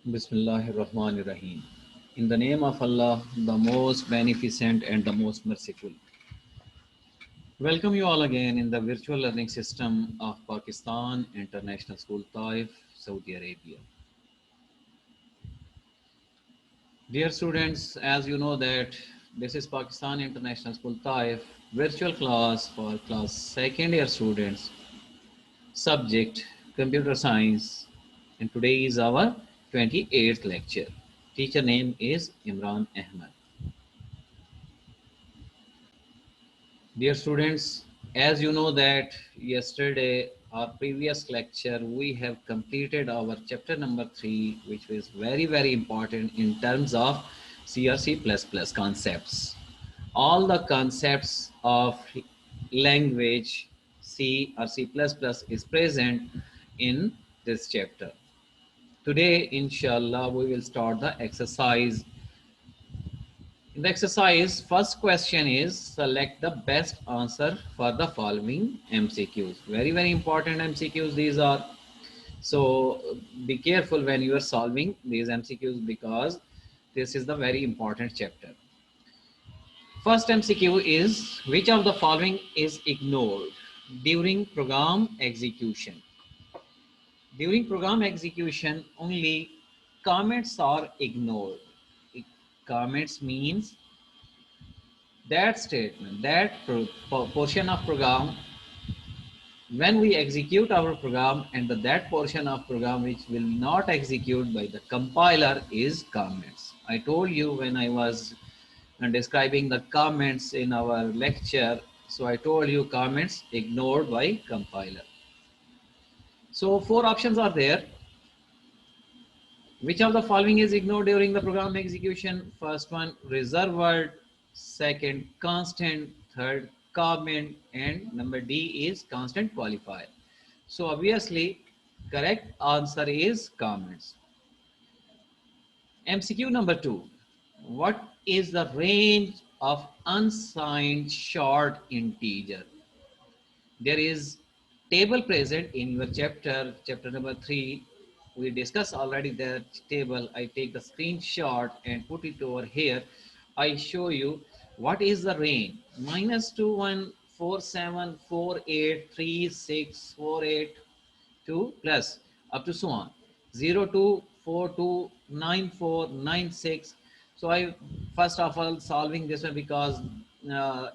Bismillahir Rahmanir Rahim. In the name of Allah, the most beneficent and the most merciful. Welcome you all again in the virtual learning system of Pakistan International School, Taif, Saudi Arabia. Dear students, as you know that this is Pakistan International School, Taif, virtual class for class second year students, subject computer science, and today is our 28th lecture. Teacher name is Imran Ahmed. Dear students, as you know that yesterday our previous lecture we have completed our chapter number 3, which is very important in terms of C or C++ concepts. All the concepts of language C or C++ is present in this chapter. Today inshallah we will start the exercise. In the exercise, first question is select the best answer for the following MCQs. Very important MCQs these are. So be careful when you are solving these MCQs because this is the very important chapter. First MCQ is which of the following is ignored during program execution? During program execution, only comments are ignored. Comments means that statement, that portion of program, when we execute our program and that portion of program which will not execute by the compiler is comments. I told you when I was describing the comments in our lecture, so I told you comments ignored by compiler. So 4 options are there. Which of the following is ignored during the program execution? First one, reserve word. Second, constant. Third, comment. And number D is constant qualifier. So obviously, correct answer is comments. MCQ number 2. What is the range of unsigned short integer? There is table present in your chapter number 3. We discussed already that table. I take the screenshot and put it over here. I show you what is the range. -2147483648 to plus up to so on 02429496. So I first of all solving this one because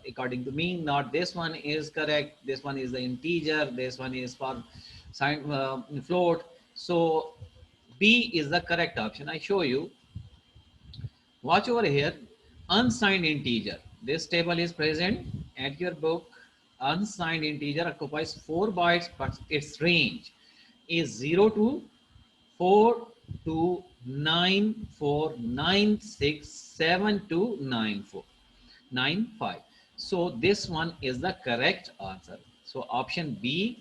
according to me not this one is correct, this one is the integer, this one is for sign float. So B is the correct option. I show you, watch over here, unsigned integer. This table is present at your book. Unsigned integer occupies 4 bytes, but its range is 0 to 42949672945. So this one is the correct answer. So option B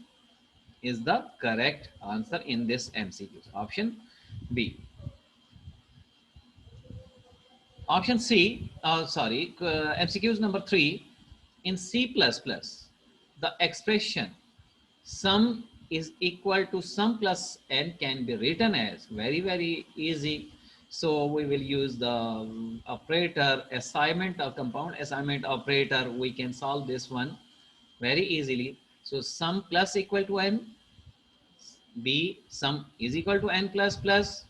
is the correct answer in this MCQ. Option B. Option C, MCQs number 3. In C++, the expression sum is equal to sum plus n can be written as very easy. So we will use the operator assignment or compound assignment operator. We can solve this one very easily. So sum plus equal to n, B sum is equal to n plus plus,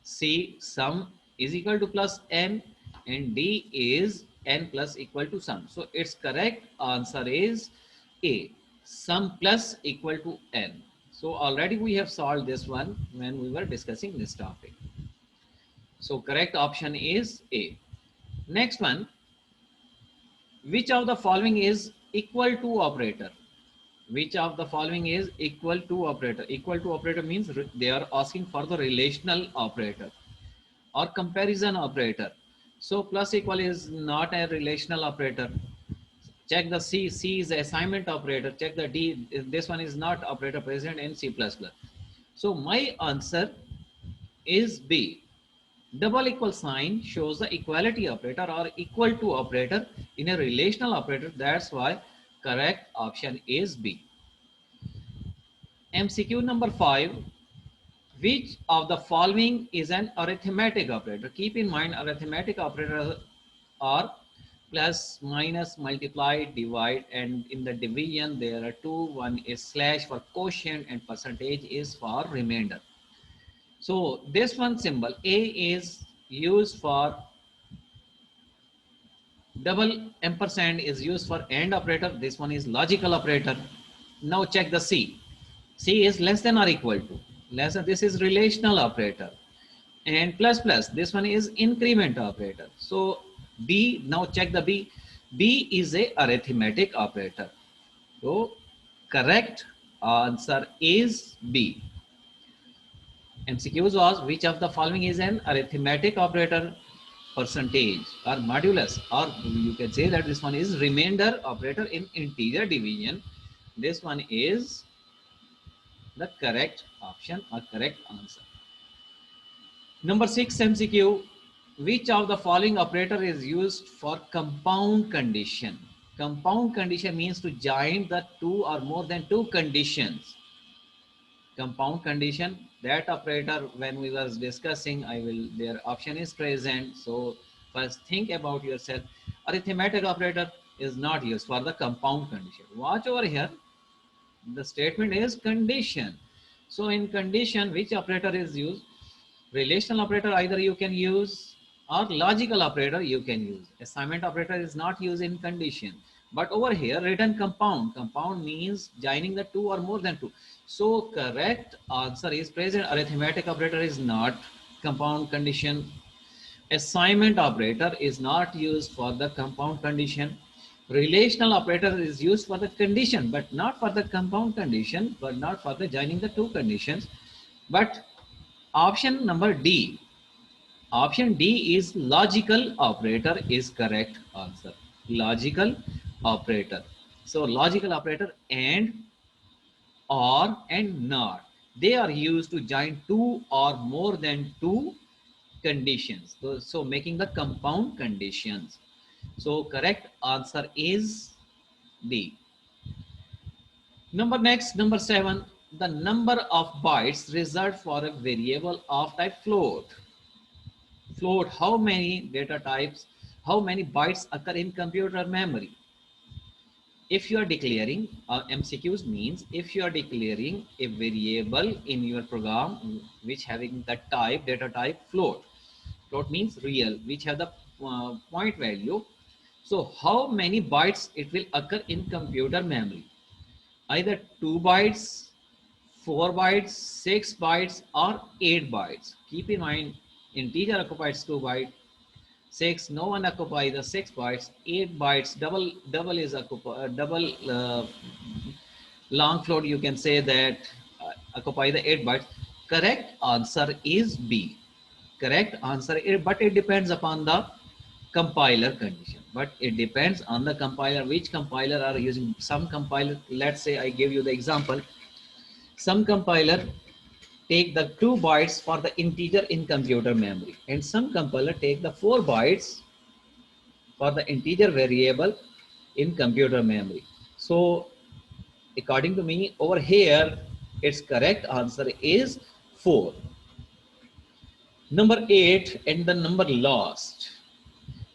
C sum is equal to plus n, and D is n plus equal to sum. So its correct answer is A, sum plus equal to n. So already we have solved this one when we were discussing this topic. So correct option is A. Next one, which of the following is equal to operator? Which of the following is equal to operator? Equal to operator means they are asking for the relational operator or comparison operator. So plus equal is not a relational operator. Check the C. C is the assignment operator. Check the D. This one is not operator present in C++. So my answer is B. Double equal sign shows the equality operator or equal to operator in a relational operator. That's why correct option is B. MCQ number 5. Which of the following is an arithmetic operator? Keep in mind, arithmetic operators are plus, minus, multiply, divide, and in the division there are two. One is slash for quotient and percentage is for remainder. So this one symbol A is used for double, ampersand is used for AND operator. This one is logical operator. Now check the C. C is less than or equal to. Less than, this is relational operator. And plus plus, this one is increment operator. So B, now check the B. B is a arithmetic operator. So correct answer is B. MCQs was, which of the following is an arithmetic operator? Percentage or modulus, or you can say that this one is remainder operator in integer division. This one is the correct option or correct answer. Number 6 MCQ, which of the following operator is used for compound condition? Compound condition means to join the two or more than two conditions. Compound condition, that operator when we was discussing, I will, their option is present. So first think about yourself. Arithmetic operator is not used for the compound condition. Watch over here, the statement is condition. So in condition, which operator is used? Relational operator either you can use, or logical operator you can use. Assignment operator is not used in condition. But over here written compound. Compound means joining the two or more than two. So correct answer is present. Arithmetic operator is not compound condition. Assignment operator is not used for the compound condition. Relational operator is used for the condition, but not for the compound condition, but not for the joining the two conditions. But option number D, option D is logical operator is correct answer. Logical operator. So logical operator and, or, and not, they are used to join two or more than two conditions. So making the compound conditions. So correct answer is D. Number 7, the number of bytes reserved for a variable of type float. Float, how many data types, how many bytes occur in computer memory? If you are declaring, MCQs means if you are declaring a variable in your program which having the type, data type float. Float means real, which have the point value. So how many bytes it will occur in computer memory? Either 2 bytes, 4 bytes, 6 bytes, or 8 bytes. Keep in mind, integer occupies 2 bytes, 6, no one occupies the 6 bytes, 8 bytes, double is double long float, you can say that occupy the 8 bytes. Correct answer is B. Correct answer is, but it depends upon the compiler condition. But it depends on the compiler, which compiler are using. Some compiler, let's say I give you the example, some compiler take the 2 bytes for the integer in computer memory, and some compiler take the 4 bytes for the integer variable in computer memory. So according to me, over here its correct answer is 4. Number 8, and the number lost.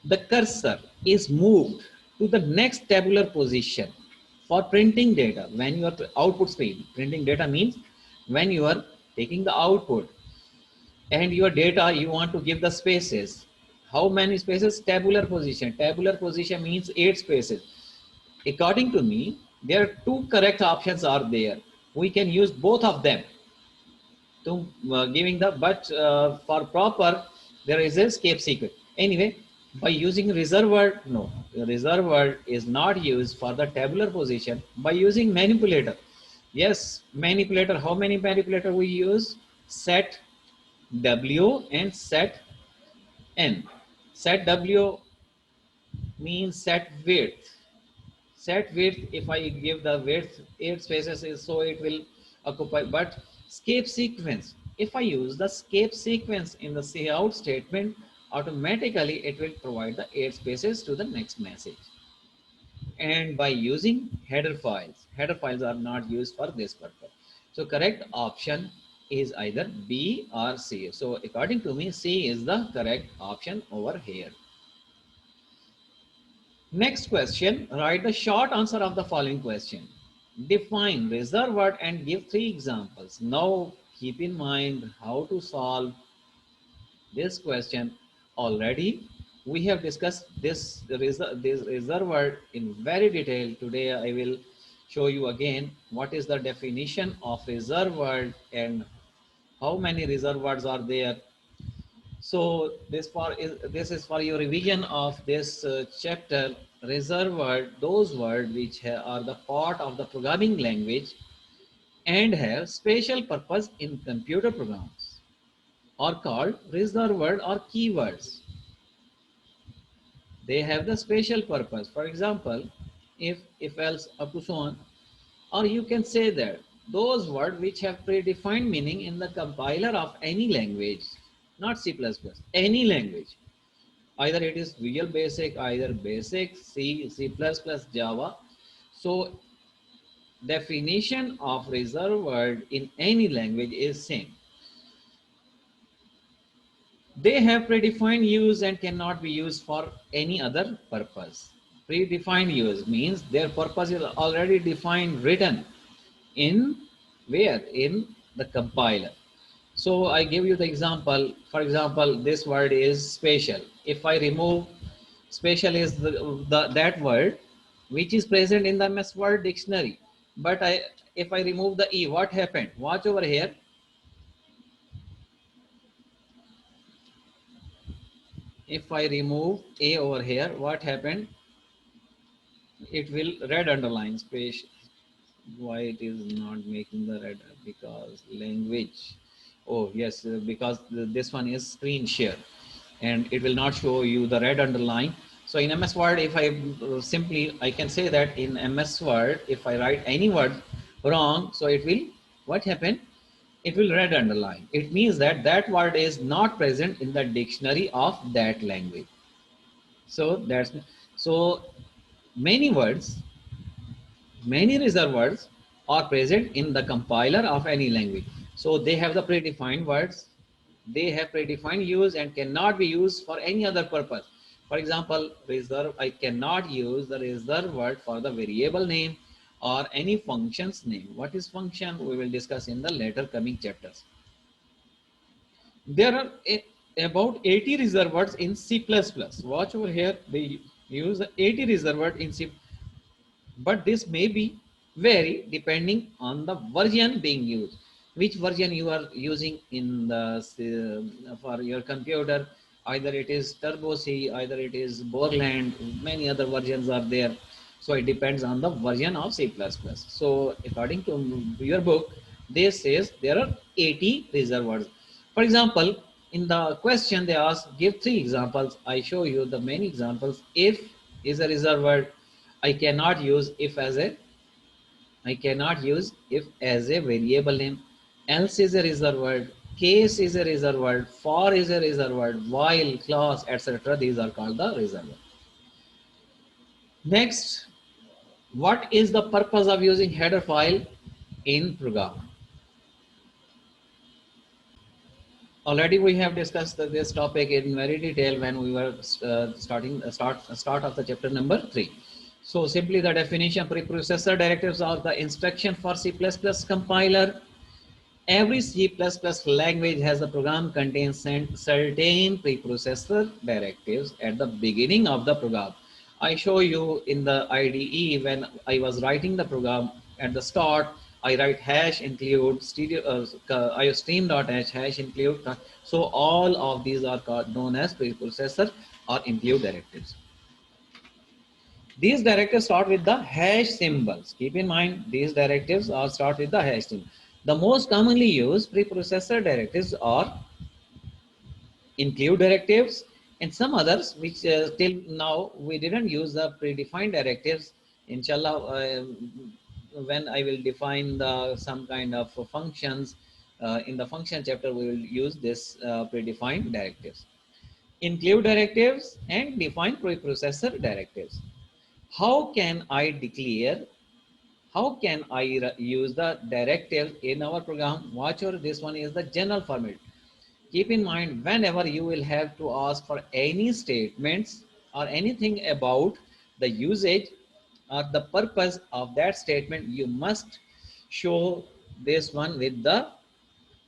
The cursor is moved to the next tabular position for printing data when you are output screen. Printing data means when you are taking the output and your data, you want to give the spaces. How many spaces? Tabular position. Tabular position means 8 spaces. According to me, there are 2 correct options are there. We can use both of them to giving the, but for proper, there is a escape sequence. Anyway, by using reserve word, no, reserve word is not used for the tabular position. By using manipulator, yes, manipulator, how many manipulator we use? Set W and set N. Set W means set width. Set width, if I give the width 8 spaces is, so it will occupy. But escape sequence, if I use the escape sequence in the cout statement, automatically it will provide the 8 spaces to the next message. And by using header files are not used for this purpose. So correct option is either B or C. So according to me, C is the correct option over here. Next question, write the short answer of the following question. Define reserved word and give 3 examples. Now keep in mind how to solve this question. Already we have discussed this reserved word in very detail. Today I will show you again what is the definition of reserved word and how many reserved words are there. So this is for your revision of this chapter. Reserved word, those words which are the part of the programming language and have special purpose in computer programs are called reserved word or keywords. They have the special purpose. For example, if else up to so on, or you can say that those words which have predefined meaning in the compiler of any language, not C++, any language. Either it is Visual Basic, either Basic, C, C++, Java. So definition of reserved word in any language is same. They have predefined use and cannot be used for any other purpose. Predefined use means their purpose is already defined, written in where? In the compiler. So I give you the example. For example, this word is spatial. If I remove spatial is that word which is present in the MS Word dictionary. But if I remove the E, what happened? Watch over here. If I remove A over here, what happened? It will red underline space. Why it is not making the red? Because language. Oh yes, because this one is screen share and it will not show you the red underline. So in MS Word, if I simply, I can say that in MS Word, if I write any word wrong, so it will, what happened? It will red underline. It means that that word is not present in the dictionary of that language. So that's, so many words, many reserved words are present in the compiler of any language. So they have the predefined words, they have predefined use and cannot be used for any other purpose. For example, reserve, I cannot use the reserved word for the variable name or any function's name. What is function? We will discuss in the later coming chapters. There are about 80 reserved words in C++. Watch over here, they use the 80 reserved word in C, but this may be vary depending on the version being used. Which version you are using in the for your computer? Either it is Turbo C, either it is Borland. Many other versions are there. So it depends on the version of C++. So according to your book, this says there are 80 reserved words. For example, in the question they ask, give 3 examples. I show you the many examples. If is a reserved word. I cannot use if as a, I cannot use if as a variable name. Else is a reserved word. Case is a reserved word. For is a reserved word. While, clause, etc. These are called the reserved word. Next, what is the purpose of using header file in program? Already we have discussed this topic in very detail when we were start of the chapter number 3. So simply the definition, preprocessor directives are the instruction for C++ compiler. Every C++ language has a program contains certain preprocessor directives at the beginning of the program. I show you in the IDE when I was writing the program at the start, I write hash include iostream.h hash include. So all of these are called known as preprocessor or include directives. These directives start with the hash symbols. Keep in mind, these directives are start with the hash symbol. The most commonly used preprocessor directives are include directives and some others which till now we didn't use the predefined directives. Inshallah, when I will define the some kind of functions in the function chapter, we will use this predefined directives. Include directives and define preprocessor directives. How can I declare How can I use the directive in our program? Watch or this one is the general format. Keep in mind whenever you will have to ask for any statements or anything about the usage or the purpose of that statement, you must show this one with the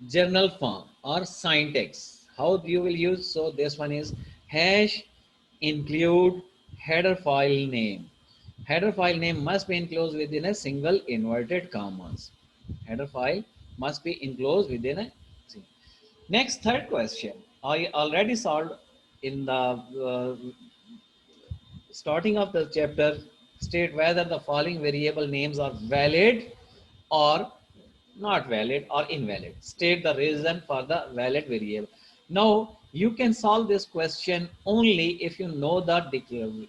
journal form or syntax. How you will use? So this one is hash include header file name. Header file name must be enclosed within a single inverted commas. Header file must be enclosed within a single. Next, third question. I already solved in the starting of the chapter. State whether the following variable names are valid or not valid or invalid. State the reason for the valid variable. Now, you can solve this question only if you know the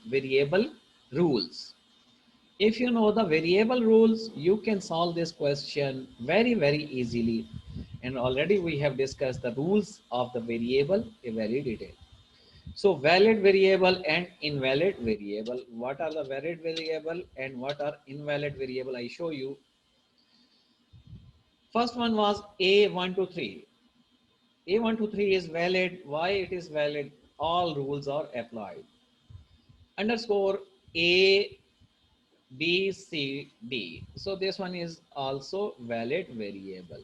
variable rules. If you know the variable rules, you can solve this question very, very easily. And already we have discussed the rules of the variable in very detail. So valid variable and invalid variable. What are the valid variable and what are invalid variable? I show you. First one was A123. A123 is valid. Why it is valid? All rules are applied. Underscore A B C D. So this one is also valid variable.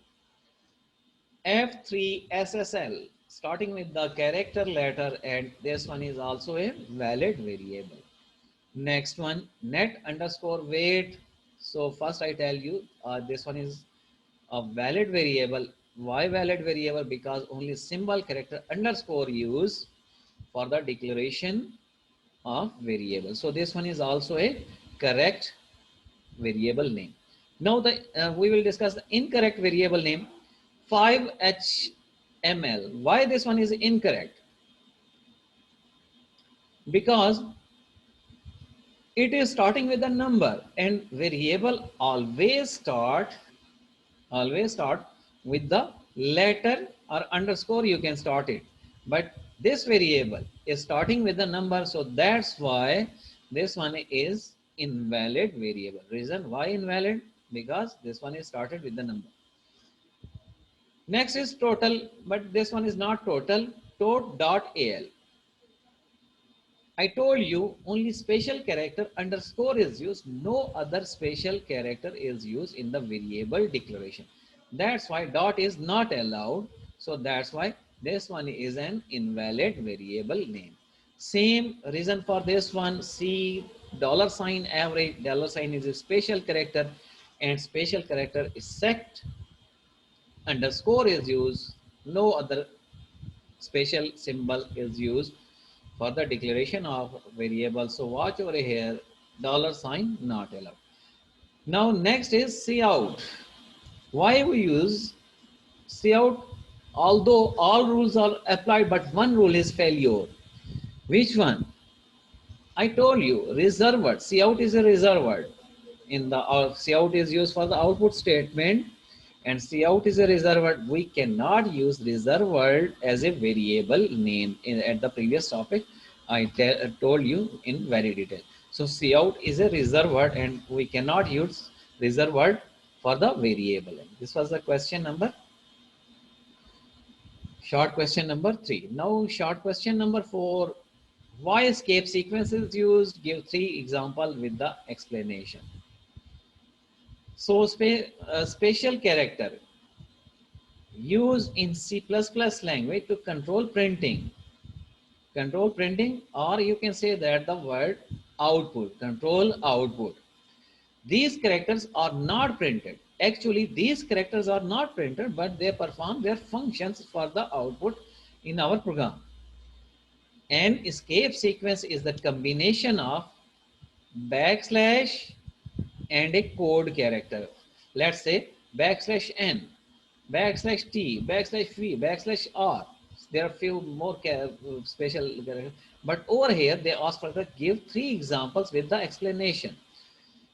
F3 SSL starting with the character letter, and this one is also a valid variable. Next one, net underscore weight. So first I tell you this one is a valid variable. Why valid variable? Because only symbol character underscore use for the declaration of variable. So this one is also a correct variable name. Now we will discuss the incorrect variable name 5HML. Why this one is incorrect? Because it is starting with a number, and variable always start with the letter or underscore. You can start it, but this variable is starting with the number, so that's why this one is invalid variable. Reason why invalid? Because this one is started with the number. Next is total, but this one is not total. Tot.al. I told you only special character underscore is used. No other special character is used in the variable declaration. That's why dot is not allowed. So that's why this one is an invalid variable name. Same reason for this one. See $sign average. $sign is a special character, and special character is set. Underscore is used. No other special symbol is used for the declaration of variable. So watch over here, $sign not allowed. Now next is cout. Why we use cout? Although all rules are applied, but one rule is failure. Which one? I told you reserved word. Cout is a reserved word. In the cout is used for the output statement, and cout is a reserved word. We cannot use reserved word as a variable name. At the previous topic, I told you in very detail. So cout is a reserved word, and we cannot use reserved word for the variable. This was the question number. Short question number 3. Now short question number 4. Why escape sequence is used? Give 3 examples with the explanation. So special character used in C++ language to control printing. Control printing, or you can say that the word output, control output. These characters are not printed. Actually, these characters are not printed, but they perform their functions for the output in our program. An escape sequence is the combination of backslash and a code character. Let's say backslash n, backslash t, backslash v, backslash r. There are few more special characters, but over here they ask for the give 3 examples with the explanation.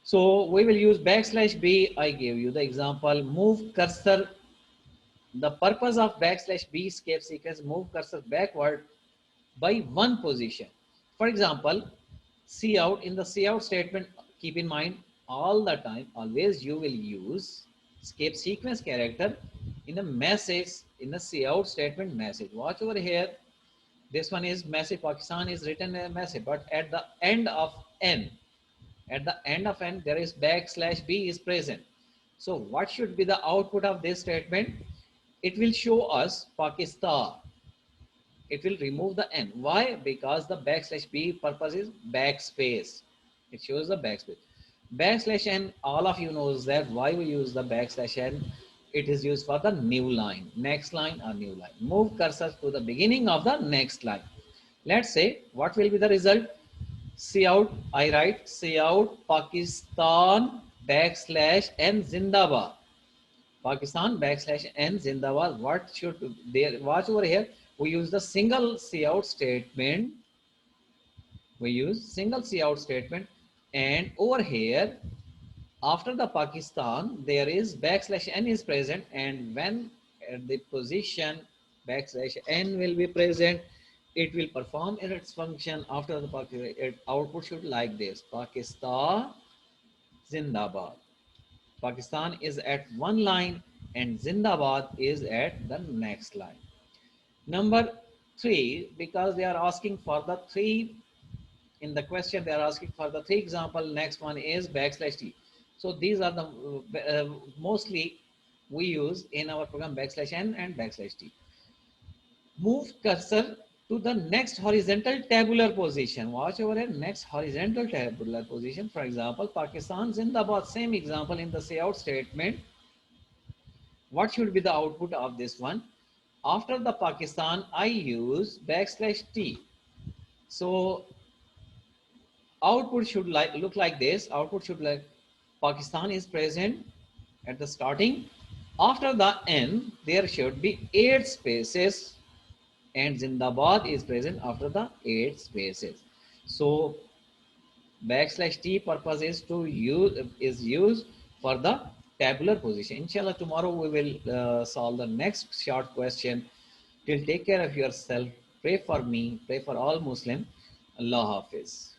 So we will use backslash b. I gave you the example. Move cursor. The purpose of backslash b escape sequence, move cursor backward by 1 position. For example, cout, in the cout statement, keep in mind all the time, always you will use escape sequence character in a message, in a cout statement message. Watch over here. This one is message. Pakistan is written a message, but at the end of n, at the end of n, there is backslash b is present. So what should be the output of this statement? It will show us Pakistan. It will remove the n. Why? Because the backslash b purpose is backspace. It shows the backspace. Backslash n, all of you knows that why we use the backslash n. It is used for the new line, next line or new line. Move cursor to the beginning of the next line. Let's say what will be the result? Cout, I write cout Pakistan backslash n Zindabad. Pakistan backslash n Zindabad. What should there? Watch over here. We use the single cout statement. We use single cout statement, and over here, after the Pakistan, there is backslash n is present, and when at the position backslash n will be present, it will perform in its function after the Pakistan. Output should like this: Pakistan Zindabad. Pakistan is at one line and Zindabad is at the next line. Number three, because they are asking for the three in the question, they are asking for the three example. Next one is backslash t. So these are the mostly we use in our program backslash n and backslash t. Move cursor to the next horizontal tabular position. Watch over here, next horizontal tabular position. For example, Pakistan Zindabad, same example in the cout statement. What should be the output of this one? After the Pakistan, I use backslash t. So output should look like this. Output should like Pakistan is present at the starting. After the n, there should be 8 spaces, and Zindabad is present after the 8 spaces. So backslash t purpose is to use is used for the tabular position. Inshallah, tomorrow we will solve the next short question. Till take care of yourself. Pray for me. Pray for all Muslim. Allah Hafiz.